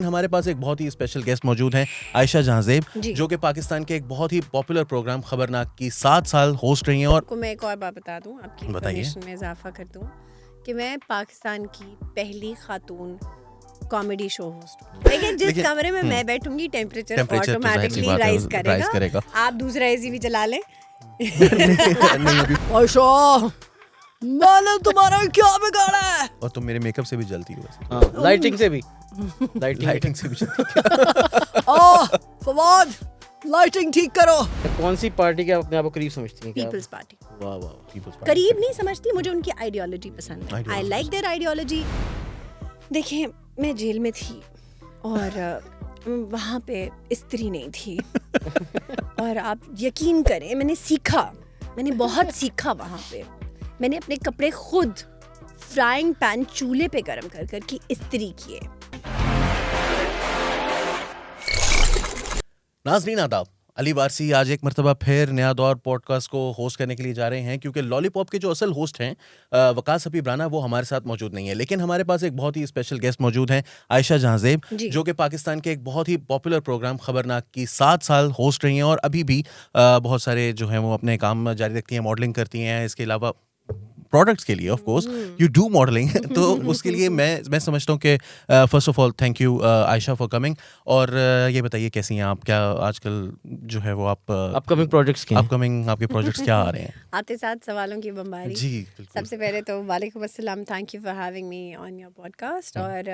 हमारे पास एक बहुत ही स्पेशल गेस्ट मौजूद हैं आयशा जहांजेब, जी। जो कि पाकिस्तान के एक बहुत ही पॉपुलर प्रोग्राम खबरनाक की 7 साल होस्ट रही हैं। और आपको मैं एक और बात बता दूं, आपकी बताइए। इन्फॉर्मेशन में इजाफा कर दूं कि मैं पाकिस्तान की पहली खातून कॉमेडी शो होस्ट हूं। लेकिन जिस कमरे में मैं बैठूंगी टेम्परेचर तो जाहिर सी ऑटोमेटिकली बात है, राइज rise करेगा। आप दूसरा एसी भी चला लें। नहीं अभी आयशा, मैंने तुम्हारा क्या बिगाड़ा है? और तुम मेरे मेकअप से भी जलती हो वैसे। हाँ, लाइटिंग से भी लाइटिंग से भी जलती हो। फवाद, लाइटिंग ठीक करो। कौन सी पार्टी के अपने आप को करीब समझती हैं क्या? पीपल्स पार्टी वाह वाह। People's Party। करीब नहीं समझती, मुझे उनकी आइडियोलॉजी पसंद है। आई Ideology लाइक देयर आइडियोलॉजी। देखिए, मैं जेल में थी और वहाँ पे स्त्री नहीं थी और आप यकीन करें, मैंने बहुत सीखा वहाँ पे। मैंने अपने कपड़े खुद फ्राइंग पैन चूल्हे पे गरम कर कर की इस्त्री किए। नाज़रीन आदाब, अली वारसी आज एक मरतबा फिर नया दौर पॉडकास्ट को होस्ट करने के लिए जा रहे हैं, क्योंकि लॉलीपॉप के जो असल होस्ट हैं वकास हबीब राना, वो हमारे साथ मौजूद नहीं है। लेकिन हमारे पास एक बहुत ही स्पेशल गेस्ट मौजूद हैं आयशा जहांजेब, जो कि पाकिस्तान के एक बहुत ही पॉपुलर प्रोग्राम खबरनाक की 7 साल होस्ट रही हैं और अभी भी बहुत सारे जो हैं वो अपने काम जारी रखती हैं, मॉडलिंग करती हैं। इसके अलावा प्रोडक्ट्स के लिए of course you do modelling, तो उसके लिए मैं समझता हूँ कि first of all thank you Ayesha for coming. और ये बताइए कैसी हैं आप, क्या आजकल जो है वो आप अपकमिंग प्रोजेक्ट्स के अपकमिंग आपके प्रोजेक्ट्स क्या आ रहे हैं? आते साथ सवालों की बमबारी। जी बिल्कुल। सबसे पहले तो वालेकुम अस्सलाम, thank you for having me on your podcast. और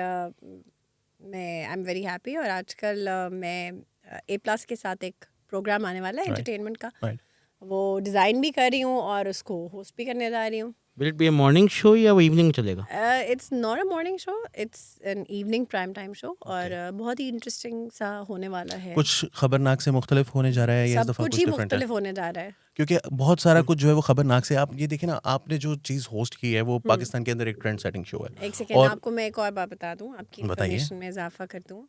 मैं आई एम वेरी हैप्पी। और आजकल मैं A+ के साथ एक प्रोग्राम आने वाला है एंटरटेनमेंट का, वो डिज़ाइन भी कर रही हूँ और उसको होस्ट भी करने जा रही हूँ। Will it be a morning show या वो इवनिंग में चलेगा? It's not a morning show, it's an evening prime time show. और बहुत ही इंटरेस्टिंग सा होने वाला है। कुछ खबरनाक से मुख्तलिफ होने जा रहा है या इस सब दफा कुछ ही डिफरेंट है? मुख्तलिफ होने जा रहा है, क्योंकि बहुत सारा कुछ जो है वो खबरनाक से, आप ये देखें ना, आपने जो चीज़ होस्ट की है वो पाकिस्तान के अंदर एक ट्रेंड सेटिंग शो है। एक सेकेंड, आपको मैं एक और बात बता दूं, आपकी बताइए। इन्फॉर्मेशन में इजाफा कर दूं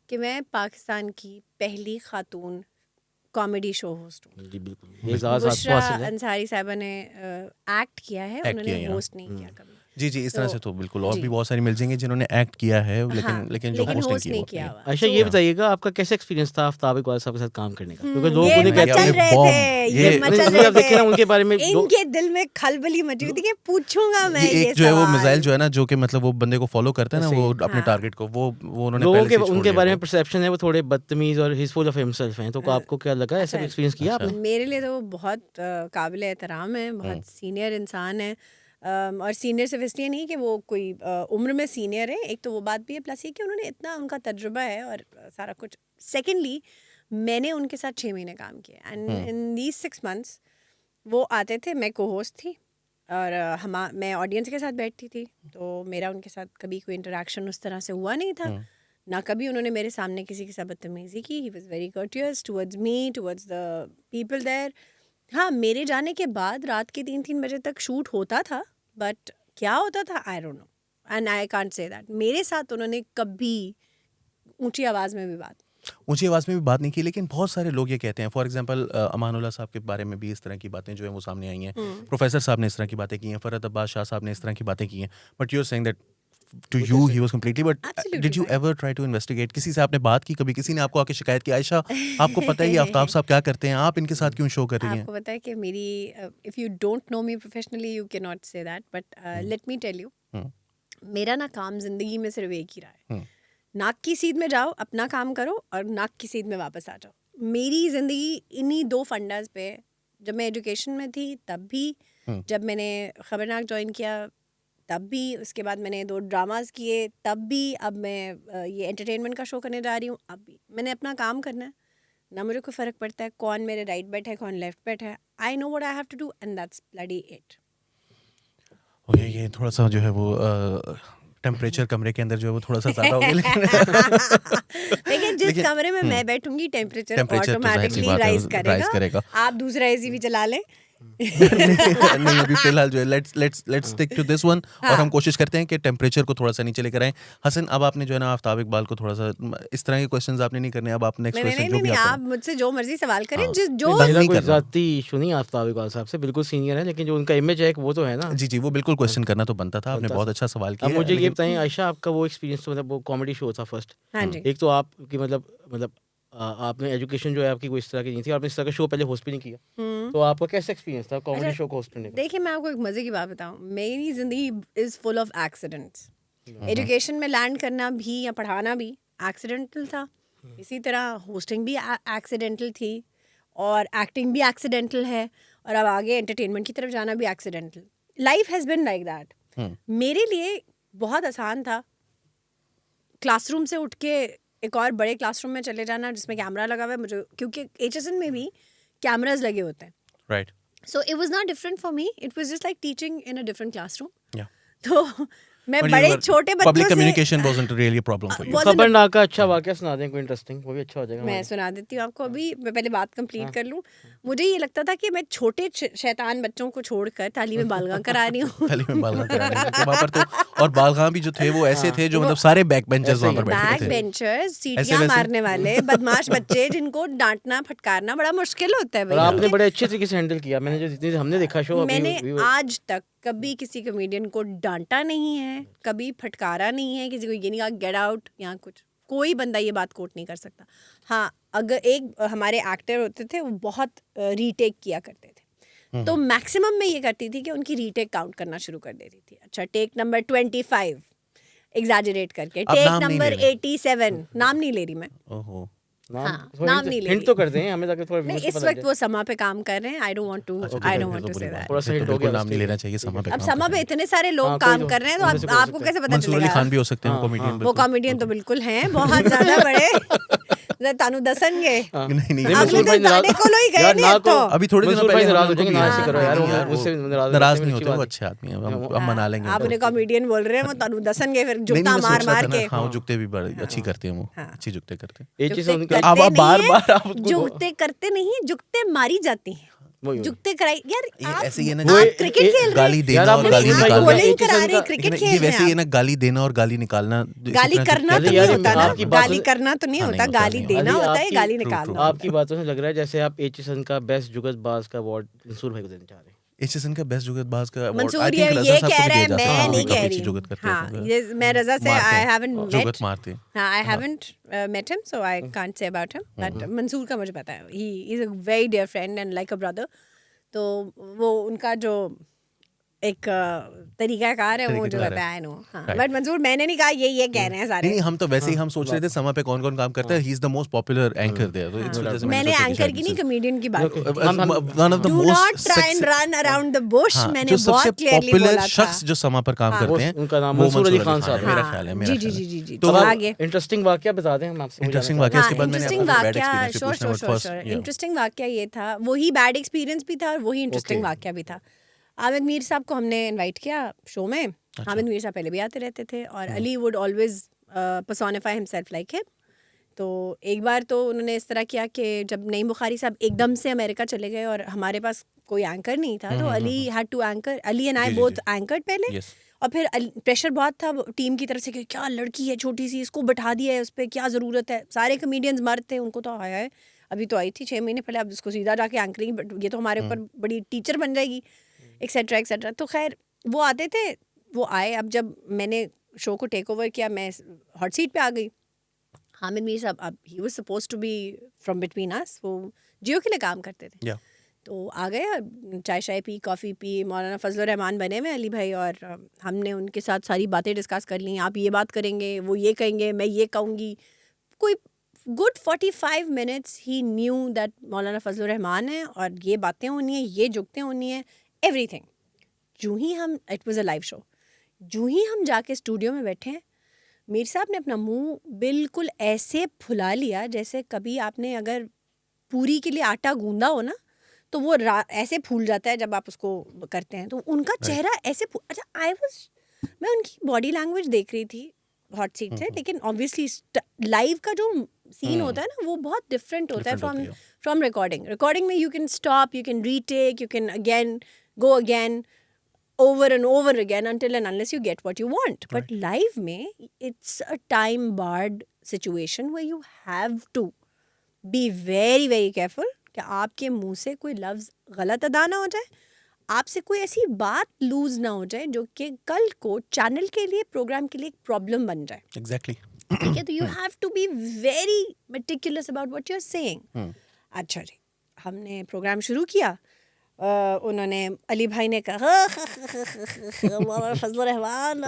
कि मैं पाकिस्तान की पहली खातून कॉमेडी शो होस्ट हूँ। जी बिल्कुल, ये ज़्यादा बुशरा हासिल है। अंसारी साहबा ने एक्ट किया है, Act उन्होंने किया है, होस्ट नहीं किया कभी। जी जी, इस तरह से तो बिल्कुल और जी। भी बहुत सारी मिल जाएंगी जिन्होंने एक्ट किया है, लेकिन जो होस्ट होस्ट नहीं नहीं किया किया वो हुआ। आयशा, So, ये बताइएगा आपका कैसा एक्सपीरियंस था आफ्ताब इकबाल साहब के साथ काम करने का? क्योंकि लोग ये उन्हें कहते मचल हैं रहे बॉम्ब, थे, ये ये मचल आप रहे देखिए ना थे। उनके बारे में इनके दिल में खलबली मची हुई थी कि पूछूंगा मैं ये ये एक जो है वो सवाल। मिसाइल जो है ना, जो कि मतलब वो बंदे को फॉलो करता है ना, वो अपने हाँ। टारगेट को, वो उन्होंने लोगों पहले के से छोड़ उनके दिया बारे वो। में परसेप्शन है वो थोड़े बदतमीज और हिज फुल ऑफ हिमसेल्फ हैं। तो आपको क्या लगा, ऐसा अच्छा। एक्सपीरियंस किया आपने? मेरे लिए तो वो बहुत काबिल एहतराम है, बहुत सीनियर इंसान है। और सीनियर सिर्फ इसलिए नहीं कि वो कोई उम्र में सीनियर है, एक तो वो बात भी है, प्लस ये कि उन्होंने इतना उनका तजुर्बा है और सारा कुछ। सेकेंडली, मैंने उनके साथ 6 महीने काम किया एंड इन दीज 6 months वो आते थे, मैं को होस्ट थी और मैं ऑडियंस के साथ बैठती थी, तो मेरा उनके साथ कभी कोई इंटरेक्शन उस तरह से हुआ नहीं था। ना कभी उन्होंने मेरे सामने किसी के साथ बदतमीजी की। He was very courteous towards me, towards the people there. हाँ, मेरे जाने के बाद रात के 3-3 बजे तक शूट होता था, बट क्या होता था I don't know and I can't say that. मेरे साथ उन्होंने कभी ऊंची आवाज़ में भी बात नहीं की, लेकिन बहुत सारे लोग ये कहते हैं, फॉर एग्जांपल अमानुल्लाह साहब के बारे में भी इस तरह की बातें जो है वो सामने आई हैं। प्रोफेसर साहब ने इस तरह की बातें की हैं, फरहत अब्बास शाह साहब ने इस तरह की बातें की हैं, but you are saying that to you he was completely, but Absolutely did you fine. Ever try to investigate? किसी से आपने बात की कभी? किसी ने आपको आके शिकायत की, आयशा आपको पता है ये आफ्ताब साहब क्या करते हैं, आप इनके साथ क्यों शो कर रही हैं? आपको पता है कि मेरी, if you don't know me professionally you can not say that, but let me tell you, मेरा ना काम ज़िंदगी में सिर्फ एक ही रहा है। नाक की सीध में जाओ, अपना काम करो और नाक की सीध में वापस आ जाओ। मेरी ज़िंदगी इन्हीं 2 फंडास पे, जब मैं एजुकेशन में थी तब भी, जब मैंने खबरनाक ज्वाइन किया तब भी, उसके बाद मैंने 2 ड्रामाज किए तब भी, अब मैं ये एंटरटेनमेंट का शो करने जा रही हूँ, अब भी मैंने अपना काम करना है। ना मुझे कोई फ़र्क पड़ता है कौन मेरे राइट बैठा है कौन लेफ्ट बैठा है। I know what I have to do and that's bloody it. Okay, ये थोड़ा सा जो है वो टेम्परेचर कमरे के अंदर जो है वो थोड़ा सा ज़्यादा हो गया, लेकिन जिस कमरे में मैं बैठूंगी टेम्परेचर तो जाहिर सी ऑटोमेटिकली बात है, राइज rise करेगा। आप दूसरा एसी भी चला लें। नहीं अभी फिलहाल जो है let's stick to this one और हाँ। हम कोशिश करते हैं कि टेम्परेचर को थोड़ा सा नीचे लेकर आएं। हसन, अब आपने जो है ना आफ्ताब इकबाल को थोड़ा सा इस तरह के क्वेश्चंस आपने नहीं करने, अब आप नेक्स्ट नहीं नहीं क्वेश्चन नहीं जो भी नहीं, आप आप मुझसे जो मर्जी सवाल करें, हाँ। जिस जो नहीं, मेरा नहीं कोई कर रहा हूँ। जाती इशू नहीं आफ्ताब इकबाल साहब से, बिल्कुल सीनियर है, लेकिन जो उनका इमेज है वो तो है ना। जी वो बिल्कुल क्वेश्चन करना तो बनता था, आपने बनता बहुत था। अच्छा सवाल अब किया। मुझे ये लेकिन- बताएं आयशा, आपका वो एक्सपीरियंस तो मतलब वो कॉमेडी शो था फर्स्ट, हाँ जी। एक तो आपकी मतलब आपने एजुकेशन जो है आपकी कोई इस तरह की नहीं थी, आपने इस तरह का शो पहले होस्ट भी नहीं किया, तो आपका कैसा एक्सपीरियंस था कॉमेडी अच्छा, शो को होस्ट करने का? देखिए मैं आपको एक मजे की बात बताऊं, मेरी जिंदगी is full of accidents. Education में लैंड करना भी या पढ़ाना भी एक्सीडेंटल था, इसी तरह होस्टिंग भी एक्सीडेंटल थी, और एक्टिंग भी एक्सीडेंटल है, और अब आगे एंटरटेनमेंट की तरफ जाना भी accidental. Life has been like that. मेरे लिए बहुत आसान था क्लासरूम से उठ के एक और बड़े क्लासरूम में चले जाना जिसमें कैमरा लगा हुआ है, मुझे क्योंकि HSN में भी कैमराज लगे होते हैं, right so it was not different for me, it was just like teaching in a different classroom. या तो मैं But you बड़े were- छोटे public बच्चों से communication wasn't really a problem for you. wasn't a- खबरनाक का अच्छा वाकया सुना दें कोई इंटरेस्टिंग, वो भी अच्छा हो जाएगा मैं हमारे। सुना देती हूँ आपको, अभी मैं पहले बात कंप्लीट कर लूँ। मुझे ये लगता था कि मैं छोटे शैतान बच्चों को छोड़कर थाली में बालगां करा रही हूँ। थाली में बालगां करा रहे थे वहाँ पर तो, और बालगां भी जो थे वो ऐसे थे जो मतलब सारे बैक बेंचर्स ऐसे वहाँ ही पर बैठे बैक थे। बेंचर्स, सीटियां वैसे? मारने वाले बदमाश बच्चे जिनको डांटना फटकारना बड़ा मुश्किल होता है और भैया। आपने बड़े अच्छे तरीके से हैंडल किया, मैंने जो जितनी हमने देखा शो मैंने आज तक कभी किसी कॉमेडियन को डांटा नहीं है, कभी फटकारा नहीं है, किसी को ये नहीं कहा गेट आउट या कुछ, कोई बंदा ये बात कोट नहीं कर सकता। हाँ, अगर एक हमारे एक्टर होते थे वो बहुत रीटेक किया करते थे, तो मैक्सिमम मैं ये करती थी कि उनकी रीटेक काउंट करना शुरू कर देती थी। अच्छा, टेक नंबर 25 एग्जैजरेट करके, अब टेक नाम नहीं नंबर ले रहे। 87, नाम नहीं ले रही मैं। ओहो, हाँ, नाम नहीं ले हिंट रही। तो कर दें हमें ताकि थोड़ा नहीं, व्यूअर्स को इस पता वक्त लगे। वो समा पे काम कर रहे हैं। आई डोंट वांट टू अच्छा, आई फिर डोंट तो वांट टू बुरी से बात दैट। थोड़ा सा है, hint तो हो गया बिल्कुल नाम बस, नहीं ठीक लेना है। चाहिए समा पे अब काम समा कर पे रहे हैं। इतने सारे लोग हाँ, कोई काम तो- कर रहे हैं, तो उनमें से बोल आपको सकते कैसे हैं। पता मंसूर अली चलेगा? खान भी हो सकते हैं वो हाँ, कॉमेडियन हाँ। वो कॉमेडियन तो बिल्कुल हैं, बहुत ज्यादा बड़े तानू दसनगे। नहीं नहीं नहीं, आपने मंसूर तो भाई नाराज- ताने को लोई गए यार, नहीं ना अब तो। को- अभी थोड़े दिनों मंसूर पहले भाई नाराज हम हो जाएंगे, लोग ना भी- ऐसे करो यार, नहीं वो यार, मुझसे वो नाराज नाराज होते नहीं हैं, होते, अच्छी वो बात अच्छे आदमी हैं, हाँ, हम मना लेंगे आप उनको। उन्हें कॉमेडियन बोल रहे हैं, वो तानू दसनगे फिर नहीं जुगता नहीं, मैं मार सोच रहा मार था ना, के। हाँ वो जुगते भी बड़े अच्छी करते हैं, वो हाँ। अच्छी जुगते करते हैं। एक चीज जुगते उनका अब करते आप बार नहीं बार हैं, आप उसको- जुगते करते नहीं, जुगते मारी जाती हैं। वही- वही। जुगते कराई यार, ये आप ऐसे ही है ना, आप वो क्रिकेट खेल रहे गाली हैं, देना यार, और आपने गाली मंसूर भाई निकालना। बॉलिंग एक करा किस्म रहे हैं, का- क्रिकेट लेकिन खेल ये रहे वैसे ही है हैं ना, गाली देना और गाली निकालना। गाली करना तो यार, नहीं होता ना, आपकी बात गाली सुन- करना तो नहीं हाँ, होता, नहीं होता, गाली नहीं देना होता। होता है, आपकी- गाली true, निकालना। true। आपकी बातों से लग रहा है जैसे आप HSN का बेस्ट जुगतबाज का अवार्ड मंसूर भाई को देना चाह रहे हैं। HSN का बेस्ट जुगतबाज का award, I मंसूर think ये रज़ा साहब को कह भी रहा है, दिया जाता है, मैं वो नहीं भी कह काफी रही अच्छी जुगत हूँ। करते हैं हाँ, सब। ये मैं रज़ा से मारते आई हैं, हैवंट जुगत मेट, मारते हैं। हाँ, I haven't met him, so I can't say about him, but Mansoor का मुझे पता है, he is a very dear friend and like a brother. तो वो उनका जो एक तरीकाकार है, वो मुझे तरीकाकार पता है। है, नो। हाँ, Right. बट मंसूर मैंने नहीं कहा ये कह रहे हैं सारे। नहीं हम तो वैसे ही हम सोच रहे थे समा पे कौन कौन काम करता है, he is the most popular anchor there, तो इस वजह से मैंने सोचा कि एंकर शायद की नहीं, this is- कॉमेडियन की बात की थी। One of the Do not most try and run around the bush, मैंने जो सबसे बहुत clearly पॉपुलर बोला था। शख्स जो समा पर काम हाँ। करते हैं, उनका नाम वो मंसूर अली खान है, साहब है। मेरा हाँ, ख्याल है, मेरा जी, ख्याल जी, है। जी, जी, तो अब तो आप आगे इंटरेस्टिंग वाकया बता दें हम आपसे। इंटरेस्टिंग वाकया हाँ, इसके बाद मैंने इंटरेस्टिंग अपना बैड वाकया, एक्सपीरियंस भी श्योर पूछना, sure but sure, first interesting वाकया ये था, वही बैड एक्सपीरियंस भी था और वही इंटरेस्टिंग Okay. वाकया भी था। आमिर मीर साहब को हमने इनवाइट किया शो में। अच्छा। आमिर मीर साहब पहले भी आते रहते थे और Ali would always personify himself like him. तो एक बार तो उन्होंने इस तरह किया कि जब नईम बुखारी साहब एकदम से अमेरिका चले गए और हमारे पास कोई एंकर नहीं था, तो Ali had to anchor, Ali and I जी, जी, बोथ जी। एंकर्ड पहले। यस और फिर प्रेशर बहुत था टीम की तरफ से कि क्या लड़की है छोटी सी, इसको बैठा दिया है, उस पर क्या ज़रूरत है, सारे कॉमेडियंस मर्द थे, उनको तो आया है, अभी तो आई थी 6 महीने पहले, अब इसको सीधा जाके एंकरिंग, बट ये तो हमारे ऊपर बड़ी टीचर बन जाएगी, एक्सेट्रा एक्सेट्रा। तो खैर वो आते थे, वो आए। अब जब मैंने शो को टेक ओवर किया, मैं हॉट सीट पे आ गई। हामिद मीर साहब, अब he was supposed to be from between us, वो जियो के लिए काम करते थे। या तो आ गए, चाय शाय पी, कॉफ़ी पी, मौलाना फजलुर रहमान बने हुए अली भाई, और हमने उनके साथ सारी बातें डिस्कस कर ली। आप ये बात करेंगे, वो ये कहेंगे, मैं ये कहूँगी। कोई good 45 minutes he knew that मौलाना फजलुर रहमान है और ये बातें होनी है, ये जुगतें होनी है, एवरीथिंग। जूँ ही हम, it was a live show, जूँ ही हम जाके स्टूडियो में बैठे हैं, मीर साहब ने अपना मुंह बिल्कुल ऐसे फुला लिया जैसे कभी आपने अगर पूरी के लिए आटा गूंदा हो ना, तो वो ऐसे फूल जाता है जब आप उसको करते हैं, तो उनका चेहरा ऐसे अच्छा, मैं उनकी बॉडी लैंग्वेज देख रही थी हॉट सीट से, लेकिन ऑब्वियसली लाइव का जो सीन होता है ना वो बहुत डिफरेंट होता है Different होती है। फ्रॉम रिकॉर्डिंग में you can stop, you can retake, you can again go again over and over again until and unless you get what you want. But live में it's a time barred situation where you have to be very very careful कि आपके मुंह से कोई लफ्ज़ गलत अदा ना हो जाए, आपसे कोई ऐसी बात लूज ना हो जाए जो कि कल को चैनल के लिए, प्रोग्राम के लिए एक प्रॉब्लम बन जाए. एग्जैक्टली ठीक है, तो you have to be very meticulous about what you are saying. अच्छा जी, हमने प्रोग्राम शुरू किया. उन्होंने अली भाई ने कहा फजल रहमान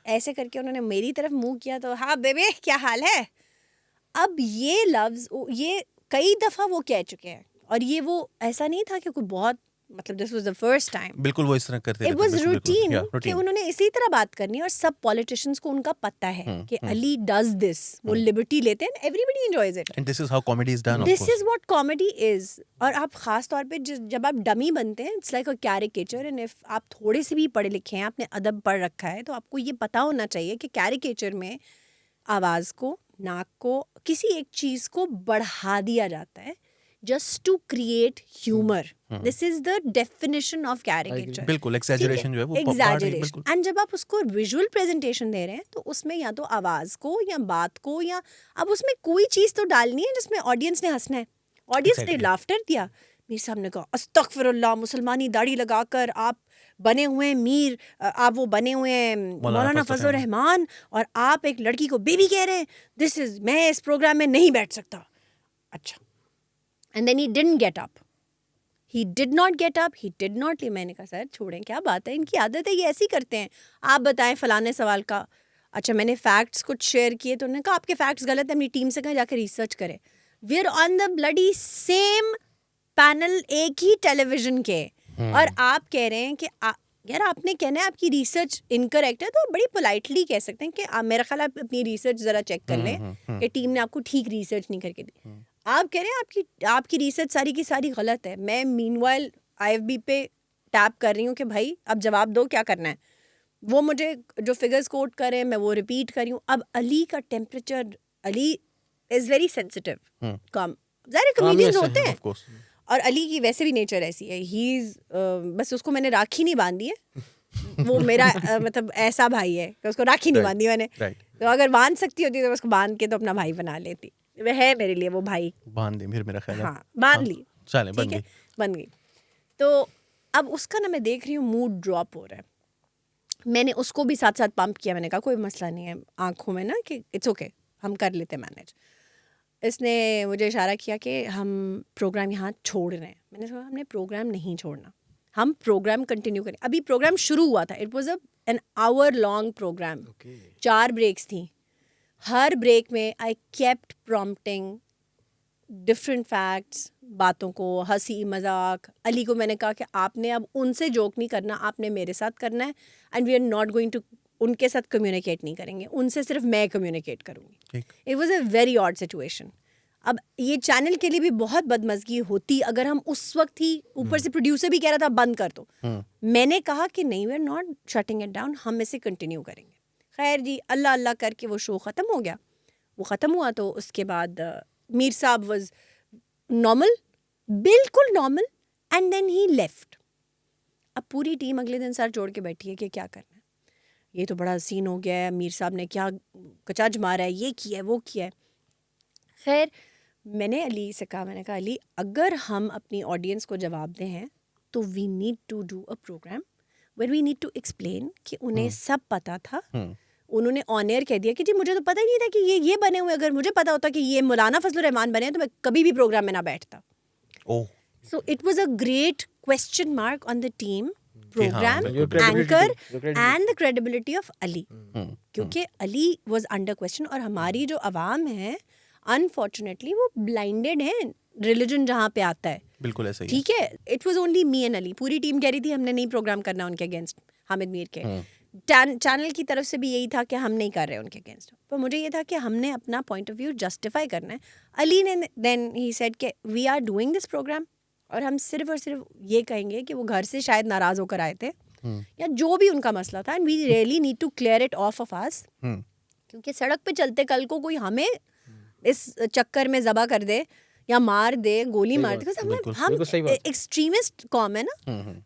ऐसे करके उन्होंने मेरी तरफ मुंह किया तो हाँ बेबे क्या हाल है. अब ये लफ्ज़ ये कई दफ़ा वो कह चुके हैं और ये वो ऐसा नहीं था कि कोई बहुत मतलब this was the first time. बिल्कुल वो इस तरह करते इट रहते वाज हैं, बिल्कुल, रूटीन yeah, कि routine. उन्होंने इसी तरह बात करनी है और सब पॉलिटिशियंस को उनका पता है कि अली डज दिस, वो लिबर्टी लेते हैं, everybody enjoys it. And this is how comedy is done, of this course. Is what comedy is. और आप खास तौर पे जब आप डमी बनते हैं, it's like a caricature. And if आप थोड़े से भी पढ़े लिखे हैं, आपने अदब पढ़ रखा है, तो आपको ये पता होना चाहिए कि कैरिकेचर में आवाज़ को, नाक को, किसी एक चीज़ को बढ़ा दिया जाता है just to create humor. This is the definition of caricature. बिल्कुल exaggeration जो है वो part है, exaggeration. बिल्कुल. And जब आप उसको visual presentation दे रहे हैं तो उसमें या तो आवाज़ को या बात को या अब उसमें कोई चीज़ तो डालनी है जिसमें ऑडियंस ने हंसना है. ऑडियंस ने Exactly. लाफ्टर दिया, मेरे सामने कहा अस्तगफिरुल्लाह, मुसलमानी दाढ़ी लगाकर आप बने हुए हैं मीर, आप वो बने हुए हैं मौलाना फजल रहमान और आप एक लड़की को बेबी कह रहे हैं. दिस इज, मैं इस प्रोग्राम में नहीं बैठ सकता. अच्छा. And then he didn't get up. He did not get up. He did not leave. मैंने कहा सर छोड़ें, क्या बात है, इनकी आदत है, ये ऐसे ही करते हैं. आप बताएं फलाने सवाल का. अच्छा, मैंने फैक्ट्स कुछ शेयर किए तो उन्होंने कहा आपके फैक्ट्स गलत है, अपनी टीम से कहें जाकर रिसर्च करें. We are on the bloody same panel, एक ही टेलीविजन के, और आप कह रहे हैं कि यार आपने कहना है आपकी रिसर्च इनकरेक्ट है, तो बड़ी पोलाइटली कह सकते हैं कि मेरा ख्याल आप अपनी रिसर्च ज़रा चेक कर लें कि टीम ने आपको ठीक रिसर्च नहीं करके दी. आप कह रहे हैं आपकी रिसर्च सारी की सारी गलत है. मैं मीनवाइल IFB पे टैप कर रही हूँ कि भाई अब जवाब दो, क्या करना है. वो मुझे जो फिगर्स कोट कर रहे हैं मैं वो रिपीट कर रही हूँ. अब अली का temperature, Ali is very sensitive. कम ज़ाहिर कॉमेडियंस होते हैं, Of course. और अली की वैसे भी नेचर ऐसी है. ही इज़ बस उसको मैंने राखी नहीं बांधी है. वो मेरा मतलब ऐसा भाई है कि उसको राखी नहीं बांधी मैंने. तो अगर बांध सकती होती तो मैं उसको बांध के तो अपना भाई बना लेती. वह है मेरे लिए वो भाई. बांध दी फिर मेरा ख्याल है. हाँ, बांध ली. चले बन ठीक है, गई. बन गई. तो अब उसका ना मैं देख रही हूँ मूड ड्रॉप हो रहा है. मैंने उसको भी साथ साथ पंप किया. मैंने कहा कोई मसला नहीं है आंखों में ना, कि इट्स ओके, हम कर लेते मैनेज. इसने मुझे इशारा किया कि हम प्रोग्राम यहाँ छोड़ रहे हैं. मैंने कहा हमने प्रोग्राम नहीं छोड़ना, हम प्रोग्राम कंटिन्यू करें. अभी प्रोग्राम शुरू हुआ था. It was an hour long programme. 4 breaks थी. हर ब्रेक में I kept prompting different facts, बातों को, हंसी मजाक. अली को मैंने कहा कि आपने अब उनसे जोक नहीं करना, आपने मेरे साथ करना है. And we are not going to, उनके साथ कम्युनिकेट नहीं करेंगे, उनसे सिर्फ मैं कम्युनिकेट करूँगी. It was a very odd situation. अब ये चैनल के लिए भी बहुत बदमज़गी होती अगर हम उस वक्त ही, ऊपर से प्रोड्यूसर भी कह रहा था बंद कर दो. मैंने कहा कि नहीं, we are not shutting it down, हम इसे कंटिन्यू करेंगे. खैर जी, अल्लाह अल्लाह करके वो शो ख़त्म हो गया. वो ख़त्म हुआ तो उसके बाद मीर साहब वाज नॉर्मल, बिल्कुल normal, and then he left. अब पूरी टीम अगले दिन सर जोड़ के बैठी है कि क्या करना है. ये तो बड़ा सीन हो गया है, मीर साहब ने क्या कचाज मारा है, ये किया है, वो किया है. खैर मैंने अली से कहा, मैंने कहा अली अगर हम अपनी ऑडियंस को जवाब दें हैं तो we need to do a programme where we need to explain कि उन्हें सब पता था. उन्होंने ऑन एयर कह दिया कि जी मुझे तो पता ही नहीं था कि ये बने हुए, अगर मुझे पता होता कि ये मौलाना फजल रहमान बने तो मैं कभी भी प्रोग्राम में ना बैठता. So it was a great question mark on the team, programme, anchor and the credibility of Ali. क्योंकि अली वाज अंडर क्वेश्चन और हमारी जो अवाम है अनफॉर्चुनेटली वो ब्लाइंडेड है रिलीजन जहाँ पे आता है. बिल्कुल ऐसा ही. ठीक है, it was only me and Ali. पूरी टीम कह रही थी हमने नहीं प्रोग्राम करना उनके अगेंस्ट, हामिद मीर के. चैनल की तरफ से भी यही था कि हम नहीं कर रहे उनके अगेंस्ट. पर मुझे ये था कि हमने अपना पॉइंट ऑफ व्यू जस्टिफाई करना है. अली ने देन ही सेड कि we are doing this programme और हम सिर्फ और सिर्फ ये कहेंगे कि वो घर से शायद नाराज़ होकर आए थे या जो भी उनका मसला था, and we really need to clear it off us. क्योंकि सड़क पे चलते कल को कोई हमें इस चक्कर में ज़बा कर दे या मार दे, गोली मार दे, बिल्कुल, हम बिल्कुल सही बात। एक्सट्रीमिस्ट कॉम है ना,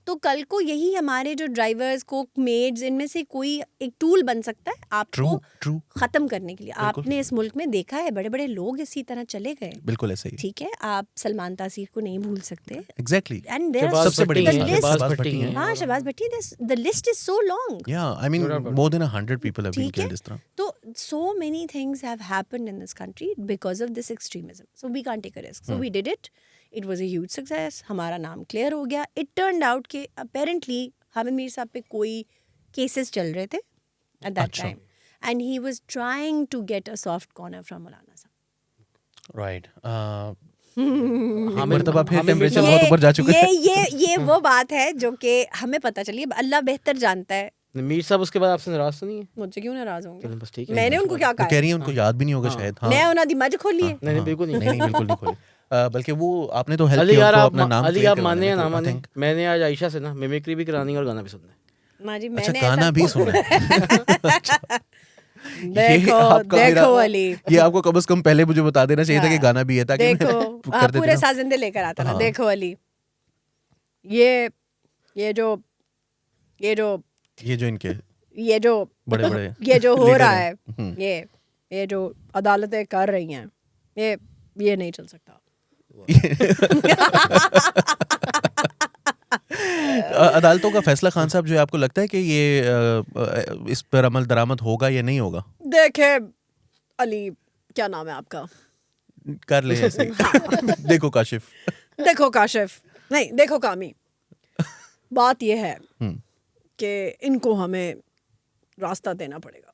तो कल को यही हमारे जो ड्राइवर्स, कुक, मेड्स, इनमें से कोई एक टूल बन सकता है आपको ट्रू खत्म करने के लिए। आपने इस मुल्क में देखा है बड़े बड़े लोग इसी तरह चले गए, बिल्कुल ऐसे ही ठीक है, आप सलमान तासीर को नहीं भूल सकते, एग्जैक्टली एंड सबसे बड़ी the मिसाल list- शहबाज भट्टी हैं हाँ Shahbaz Bhatti, the list is so long. या I mean more than 100 people have been ठीक है, किल्ड इस तरह तो so many things have happened in this country because of this extremism, so we can't take a risk, so we did it, it was a huge success, हमारा नाम clear हो गया। It turned out कि apparently Hamid Mir साहब पे कोई cases चल रहे थे at that अच्छा। time, and he was trying to get a soft corner from मौलाना साहब। राइट हामिद- मर्तबा फिर हामिद टेम्परेचर मिर्जा- बहुत ऊपर जा चुका है ये वो बात है जो कि हमें पता चली, अब अल्लाह बेहतर जानता है। मीर साहब उसके बाद आपसे नाराज तो नहीं है? मुझसे क्यों नाराज होंगे, चलो बस ठीक है। मैंने उनको क्या वो कहा कह रही है उनको याद भी नहीं होगा शायद हाँ मैं उन्हें दिमाग खोली है। नहीं बिल्कुल नहीं। नहीं बिल्कुल नहीं खोली बल्कि वो आपने तो हेल्प अली किया यार उनको आप अपना नाम अली clear आप करवाने माने या में, ना तो I माने, think- मैंने आज आयशा से ना मिमिक्री भी करानी है और गाना भी सुनना है। माँ जी अच्छा मैंने गाना ऐसा भी सुना है देखो आपका मेरा- देखो अली, ये आपको कम से कम पहले मुझे बता देना चाहिए था कि हाँ, गाना भी है ताकि मैं देखो कर देते पूरे ना। साजिंदे लेकर आता ना। हाँ। देखो अली, ये जो ये जो इनके ये जो बड़े-बड़े ये जो हो leader रहा हैं। है, ये जो अदालतें कर रही हैं, ये नहीं चल सकता। अदालतों का फैसला खान साहब जो है आपको लगता है कि ये इस पर अमल दरामद होगा या नहीं होगा? देखे अली, क्या नाम है आपका? कर ले ऐसे ही। देखो काशिफ देखो काशिफ, नहीं देखो कामी, बात ये है हम्म, कि इनको हमें रास्ता देना पड़ेगा,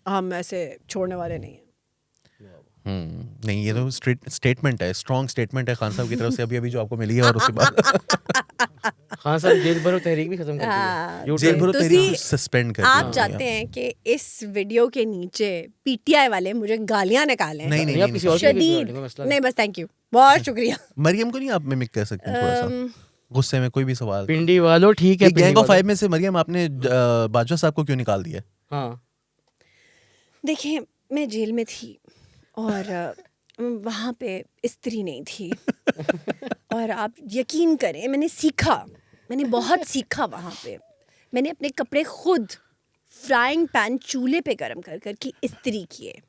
हम ऐसे छोड़ने वाले नहीं हैं। नहीं ये तो स्टेटमेंट है, स्ट्रॉन्ग स्टेटमेंट है खान साहब की तरफ से अभी जो आपको मिली है और उसके बाद खान साहब जेल भरो तहरीक भी खत्म कर हाँ, दी है। जेल भरो तुसी- तहरीक सस्पेंड कर आप दिया चाहते हैं कि इस वीडियो के नीचे पीटीआई वाले मुझे गालियां निकालें? नहीं नहीं, आप किसी और की शदीद कोई मसला नहीं, बस थैंक यू, बहुत शुक्रिया। मरियम को नहीं आप मिमिक कर सकते थोड़ा सा गुस्से में कोई भी सवाल? पिंडी वालों ठीक है। गैंग ऑफ फाइव में से मरियम आपने बाजवा साहब को क्यों निकाल दिया? हाँ देखिए मैं जेल में थी और वहाँ पे स्त्री नहीं थी और आप यकीन करें मैंने बहुत सीखा वहाँ पे। मैंने अपने कपड़े खुद फ्राइंग पैन चूल्हे पे गरम कर कर की इस्त्री किए।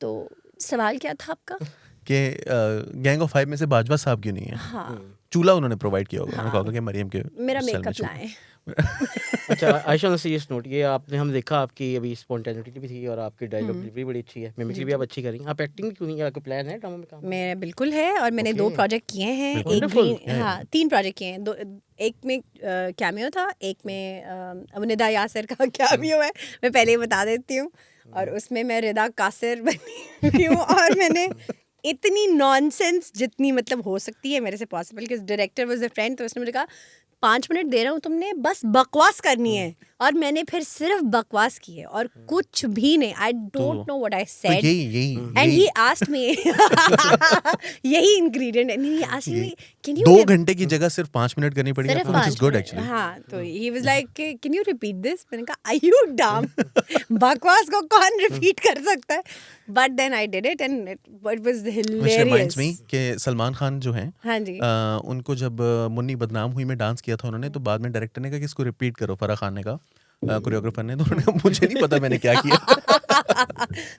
तो सवाल क्या था आपका? कि गैंग ऑफ फाइव में से बाजवा साहब क्यों नहीं है? हाँ, चूल्हा उन्होंने प्रोवाइड किया होगा, उन्होंने कहा होगा कि मरियम के मेरा सेल में मेकअप चूल्हा। लाएं। अच्छा आयशा ऑन सीरियस नोट, ये आपने हम देखा आपकी अभी स्पॉन्टेनिटी भी थी और आपकी डायलॉग डिलीवरी बड़ी अच्छी है, मिमिक्री भी आप अच्छी करेंगी। आप एक्टिंग क्यों नहीं, आपका प्लान है ड्रामा में काम? मेरा बिल्कुल है और मैंने 2 Okay. प्रोजेक्ट किए हैं। एक Wonderful. ग्रीन, हाँ 3 प्रोजेक्ट किए हैं। एक में कैमियो था, एक में अबनिदा यासिर का कैमियो है, मैं पहले ही बता देती हूँ, और उसमें मैं रिदा कासिर बनी हुई हूँ और मैंने इतनी नॉनसेंस जितनी मतलब हो सकती है मेरे से पॉसिबल, कि डायरेक्टर वाज अ फ्रेंड, तो उसने मुझे कहा 5 मिनट दे रहा हूँ, तुमने बस बकवास करनी है, और मैंने फिर सिर्फ बकवास की है और कुछ भी नहीं। आई डोंट नो व्हाट आई तो सेड यही and he asked me यही ingredient and he asked me can you 2 घंटे की जगह सिर्फ 5 मिनट करनी पड़ी सिर्फ आपको, which is 5 good minute. actually. हाँ, तो he was like can you repeat this? मैंने कहा are you dumb? बकवास को कौन रिपीट कर सकता है? But then I did it and it was Which hilarious. reminds me कि सलमान खान जो हैं हाँ जी। उनको जब मुन्नी बदनाम हुई में डांस किया था उन्होंने, तो बाद में डायरेक्टर ने कहा कि इसको रिपीट करो, फराह खान ने कहा, कोरियोग्राफर ने, तो उन्होंने कहा मुझे नहीं पता मैंने क्या किया।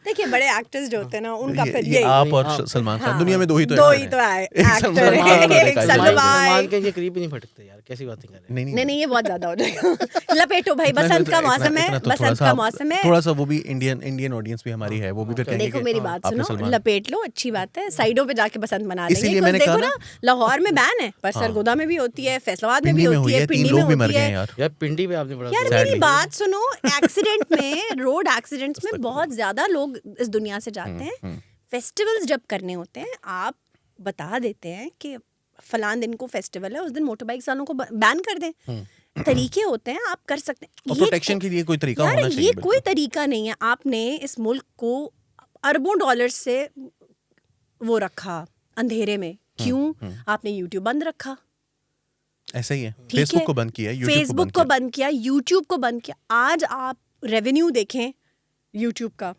देखिए बड़े एक्टर्स जो होते हैं ना उनका फिर ये यही आप और हाँ। सलमान खान हाँ, दुनिया में 2 ही तो 2 actor ही हैं। तो है एक एक्टर सलमान है, खान और एक एक अजय सलमान। सलमान के ये करीब भी नहीं फटकते यार, कैसी बातें कर रहे हैं? नहीं नहीं नहीं ये बहुत ज्यादा हो जाएगा। लपेटो भाई, बसंत का मौसम है, तो बसंत का मौसम है। थोड़ा सा वो भी इंडियन ऑडियंस भी हमारी है, वो भी फिर कहेंगे देखो कि मेरी बात आपने सुनो, सलमान- लपेट लो, अच्छी बात है, साइडों पे जाके बसंत मना लेंगे। इसीलिए Because मैंने देखो कहा ना लाहौर में बैन है, पर सरगोदा में भी होती है, फैसलाबाद में भी पिंडी में होती हुई है, है, 3 पिंडी में लोग भी मर होती गए हैं है। यार। यार पिंडी पे आपने बड़ा यार Sadly. मेरी बात सुनो, एक्सीडेंट में, रोड एक्सीडेंट्स में बहुत ज्यादा लोग इस दुनिया से जाते हैं। फेस्टिवल्स जब करने होते हैं, आप बता देते हैं कि फलान दिन को फेस्टिवल है, उस दिन मोटर बाइक वालों को बैन कर दें। तरीके होते हैं, आप कर सकते हैं। और ये प्रोटेक्शन के लिए कोई तरीका यार होना चाहिए। ये बिल्कुल। कोई तरीका नहीं है। आपने इस मुल्क को अरबों डॉलर से वो रखा अंधेरे में, क्यों? आपने यूट्यूब बंद रखा, ऐसा ही है, ठीक फेसबुक है? को बंद किया, यूट्यूब फेसबुक को बंद किया, यूट्यूब को बंद किया। आज आप रेवेन्यू देखें यूट्यूब का,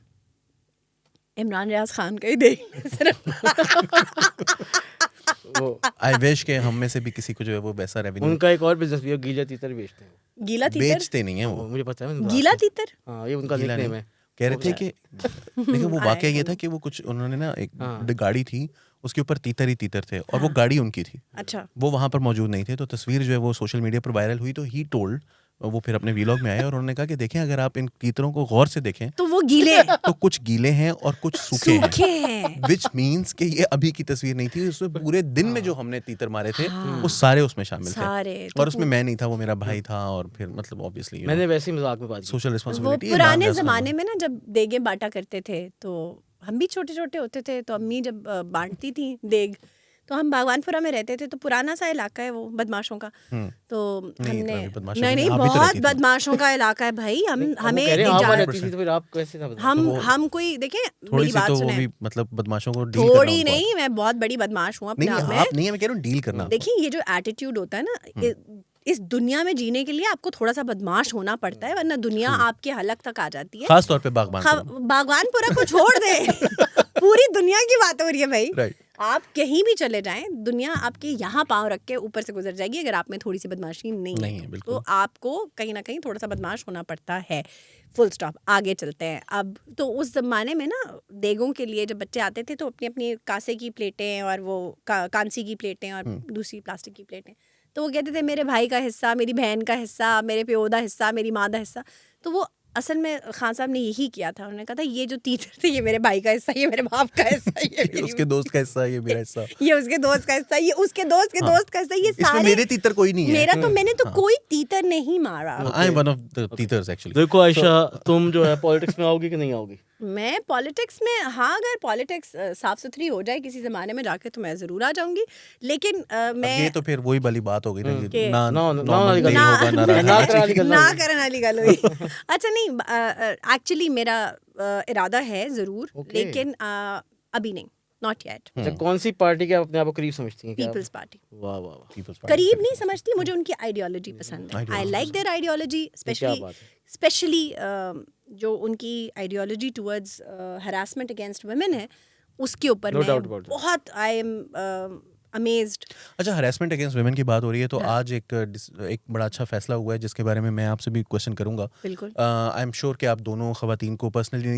इमरान रियाज खान का ही देखना सिर्फ। वो आई विश के हम में से भी किसी को जो है वो वैसा रेवेन्यू उनका एक और बिजनेस भी है, गीला तीतर बेचते हैं। गीला तीतर, बेचते नहीं है वो। मुझे पता है। गीला तीतर, हाँ, ये उनका गीला निकनेम नहीं। है। कह रहे थे कि देखिए वो वाकया ये था कि वो कुछ उन्होंने ना एक हाँ। गाड़ी थी, उसके ऊपर तीतर ही तीतर थे और वो गाड़ी उनकी थी, अच्छा वो वहां पर मौजूद नहीं थे। तो तस्वीर जो है वो सोशल मीडिया पर वायरल हुई, तो ही टोल्ड, वो फिर अपने व्लॉग में आए और उन्होंने कहा कि देखें अगर आप इन तीतरों को गौर से देखें तो वो गीले तो कुछ गीले हैं और कुछ सूखे हैं, सूखे हैं। विच मीन्स कि ये अभी की तस्वीर नहीं थी, उसमें पूरे दिन में जो हमने तीतर मारे थे वो सारे उसमें शामिल थे। सारे तो और उसमें मैं नहीं था, वो मेरा भाई था। और फिर मतलब ऑब्वियसली मैंने वैसे ही मजाक में बात की। सोशल वो रिस्पांसिबिलिटी पुराने जमाने में ना जब देगे बांटा करते थे तो हम भी छोटे छोटे होते थे, तो अम्मी जब बांटती थी देग, तो हम बागवानपुरा में रहते थे, तो पुराना सा इलाका है वो बदमाशों का। तो नहीं, हमने इतना भी बदमाशों नहीं का नहीं नहीं, आप भी तो बहुत रहती थी। बदमाशों का इलाका है भाई। हम हमें कह रहे हैं आप इजाजत- रहती थी तो फिर आप कैसे था? हम कोई देखें थोड़ी मेरी सी बात तो वो सुने, भी मतलब बदमाशों को डील करना थोड़ी होगा। नहीं, मैं बहुत बड़ी बदमाश हूँ अपने नहीं आप नहीं, में। आप नहीं है, मैं कह रहा हूँ डील करना। देखिए ये जो एटीट्यूड होता है ना, इस दुनिया में जीने के लिए आपको थोड़ा सा बदमाश होना पड़ता है, वरना दुनिया आपके हलक तक आ जाती है। खास तौर पे बागबान। बागवानपुरा को छोड़ दे पूरी दुनिया की बात हो रही है भाई। राइट। आप कहीं भी चले जाएं, दुनिया आपके यहाँ पाँव रख के ऊपर से गुजर जाएगी अगर आप में थोड़ी सी बदमाशी नहीं नहीं है, है। बिल्कुल। तो आपको कहीं ना कहीं थोड़ा सा बदमाश होना पड़ता है। Full stop. आगे चलते हैं। अब तो उस जमाने में ना देगों के लिए जब बच्चे आते थे तो अपनी अपनी कांसे की प्लेटें और वो कांसी की प्लेटें और दूसरी प्लास्टिक की प्लेटें, तो वो कहते थे मेरे भाई का हिस्सा, मेरी बहन का हिस्सा, मेरे प्यो दा हिस्सा, मेरी माँ दा हिस्सा। तो वो असल में खान साहब ने यही किया था। उन्होंने कहा था ये जो तीतर थे ये मेरे भाई का हिस्सा, ये मेरे बाप का हिस्सा, ये मेरी उसके दोस्त का हिस्सा, ये मेरा हिस्सा, ये उसके दोस्त का हिस्सा, ये उसके दोस्त के दोस्त का हिस्सा, ये इसमें सारे मेरे तीतर कोई नहीं है। मेरा तो मैंने तो कोई तीतर नहीं मारा। I am one of the तीतर्स एक्चुअली। देखो आयशा, तुम जो है पॉलिटिक्स में आओगी कि नहीं आओगी? मैं पॉलिटिक्स में, हाँ अगर पॉलिटिक्स साफ सुथरी हो जाए किसी ज़माने में जाके तो मैं ज़रूर आ जाऊंगी, लेकिन मैं ये तो फिर वही वाली बात हो गई ना, के- ना ना- नॉर्मल ना- नहीं होगा, ना ना- राजनीति। करा ली गल ना होगी। करने वाली गल हुई। अच्छा नहीं, एक्चुअली मेरा इरादा है ज़रूर, Okay. लेकिन अभी नहीं, नॉट येट। अच्छा, कौन सी पार्टी के आप अपने आप को करीब समझती हैं? क्या आप- पीपल्स पार्टी वाह वाह वाह। People's Party। करीब नहीं समझती, मुझे उनकी आइडियोलॉजी पसंद है। आई Ideology लाइक देयर आइडियोलॉजी, क्या बात है। स्पेशली जो उनकी ideology towards harassment against women है, उसके ऊपर No मैं doubt about that. बहुत आई एम अमेज्ड। अच्छा, हरेसमेंट अगेंस्ट वुमेन की बात हो रही है तो आज एक बड़ा अच्छा फैसला हुआ है जिसके बारे में मैं आपसे भी क्वेश्चन करूंगा। बिल्कुल। आई एम श्योर कि आप दोनों खवातीन को पर्सनली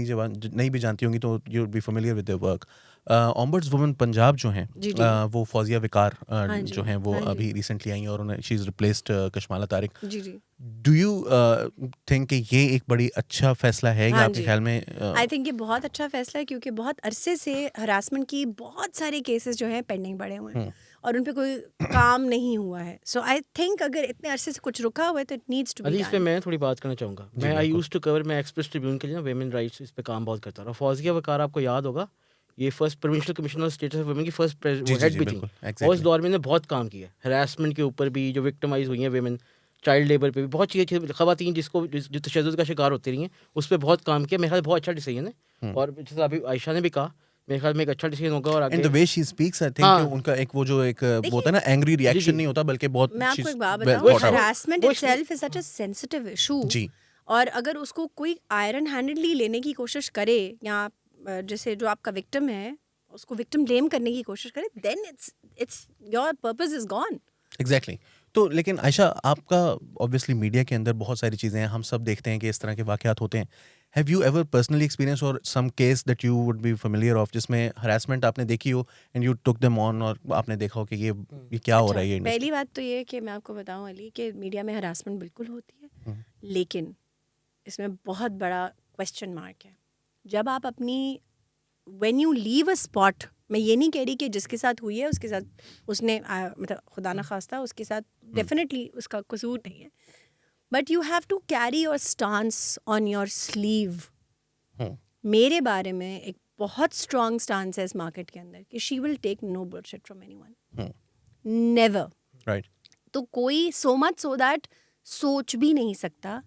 नहीं भी जानती होंगी तो you be familiar with their work. ऑम्बर्ड्स वुमेन पंजाब जो हैं, जी, जी। वो फौजिया विकार हाँ जी, जो हैं वो हाँ जी। अभी रिसेंटली आई हैं और उन्हें she is replaced Kashmala Tariq. जी जी, डू यू थिंक कि ये एक बड़ी अच्छा फैसला है या हाँ आपके जी। ख्याल में? आई थिंक ये बहुत अच्छा फैसला है, क्योंकि बहुत अरसे से हरासमेंट की बहुत सारे केसेस जो हैं पेंडिंग पड़े हुए हैं और उन पे कोई काम नहीं हुआ है। सो आई थिंक अगर इतने अरसे से कुछ रुका हुआ है तो it needs to Ali, be इस पे डन। मैं थोड़ी बात करना चाहूँगा। मैं आई यूज्ड टू कवर, मैं एक्सप्रेस ट्रिब्यून के लिए ना वेमेन राइट्स इस पे काम बहुत करता रहा। फौजिया वकार आपको याद होगा, ये first provincial commissioner of status of women की फर्स्ट जी, हेड भी थी बिल्कुल, और exactly। उस दौर में ने बहुत काम किया हरासमेंट के ऊपर भी, जो विक्टिमाइज हुई हैं वेमेन, चाइल्ड लेबर पे भी बहुत चीज़ें, खवातीन जो तशद्दुद का शिकार होती रही हैं उस पर बहुत काम किया। मेरे ख्याल बहुत अच्छा डिसीजन है और जैसे अभी आयशा ने भी कहा, मेरे ख्याल में एक अच्छा डिसीजन होगा। और एंड आगे the way she speaks I think हाँ। उनका एक वो जो एक वो होता है ना एंग्री रिएक्शन नहीं होता बल्कि बहुत मैं आपको she's एक बात well बताऊं, thought out। हरासमेंट वो itself is such a sensitive issue. जी। और अगर उसको कोई आयरन हैंडेडली लेने की कोशिश करे, या जैसे जो आपका विक्टिम है उसको विक्टिम ब्लेम करने की कोशिश करे, then it's your purpose is gone. Exactly. तो लेकिन आयशा, आपका ऑब्वियसली मीडिया के अंदर बहुत सारी चीज़ें हैं, हम सब देखते हैं कि इस तरह के वाक़यात होते हैं। Have you ever personally experience और some case that you would be familiar of जिसमें हरासमेंट आपने देखी हो and you took them on और आपने देखा हो कि ये क्या हो रहा है ये industry? पहली बात तो ये है कि मैं आपको बताऊं अली कि मीडिया में हरासमेंट बिल्कुल होती है, लेकिन इसमें बहुत बड़ा क्वेश्चन मार्क है। जब आप अपनी when you leave a spot, मैं ये नहीं कह रही कि जिसके साथ हुई है उसके साथ उसने मतलब खुदा न खास्ता उसके साथ डेफिनेटली उसका कसूर नहीं है, but you have to carry your stance on your sleeve. मेरे बारे में एक बहुत स्ट्रॉन्ग स्टांस है इस मार्केट के अंदर कि she will take no bullshit from anyone, never. Right. तो कोई सो मच सो दैट सोच भी नहीं सकता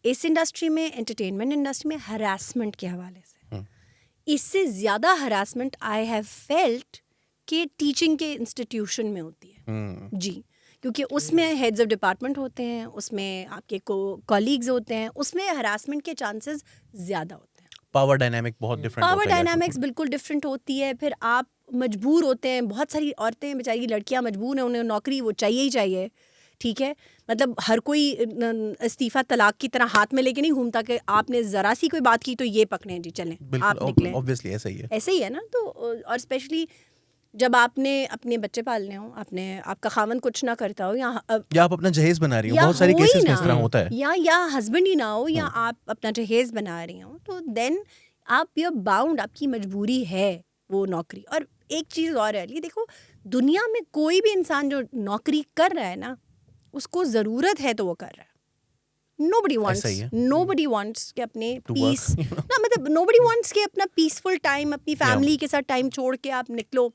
इस इंडस्ट्री में, एंटरटेनमेंट इंडस्ट्री में हरासमेंट के हवाले से। इससे ज़्यादा हरासमेंट आई हैव फेल्ट कि टीचिंग के इंस्टीट्यूशन में होती है। जी, क्योंकि उसमें हेड्स ऑफ डिपार्टमेंट होते हैं, उसमें आपके कॉलीग्स होते हैं, उसमें हरासमेंट के चांसेस ज़्यादा होते हैं। पावर डायनामिक बहुत डिफरेंट पावर डायनामिक्स बिल्कुल डिफरेंट होती है। फिर आप मजबूर होते हैं, बहुत सारी औरतें बेचारी लड़कियां मजबूर हैं, उन्हें नौकरी वो चाहिए ही चाहिए, ठीक है। मतलब हर कोई इस्तीफा तलाक की तरह हाथ में लेके नहीं घूमता कि आपने ज़रा सी कोई बात की तो ये पकड़े जी चलें आप निकलें, ऑब्वियसली ऐसा ही है। ऐसे ही है ना। तो और स्पेशली जब आपने अपने बच्चे पालने हो, आपने आपका खावन कुछ ना करता हो, या आप अपना जहेज बना रही हो, या बहुत सारी हो ही केसेस में ना, इस तरह होता है। या हस्बैंड ही ना हो, या आप अपना जहेज बना रही हो, तो देन आप यू आर बाउंड, आपकी मजबूरी है वो नौकरी। और एक चीज़ और है, ये देखो दुनिया में कोई भी इंसान जो नौकरी कर रहा है ना, उसको ज़रूरत है तो वो कर रहा है। Nobody wants कि अपने पीस ना, मतलब nobody wants कि अपना पीसफुल टाइम, अपनी फैमिली के साथ टाइम छोड़ के आप निकलो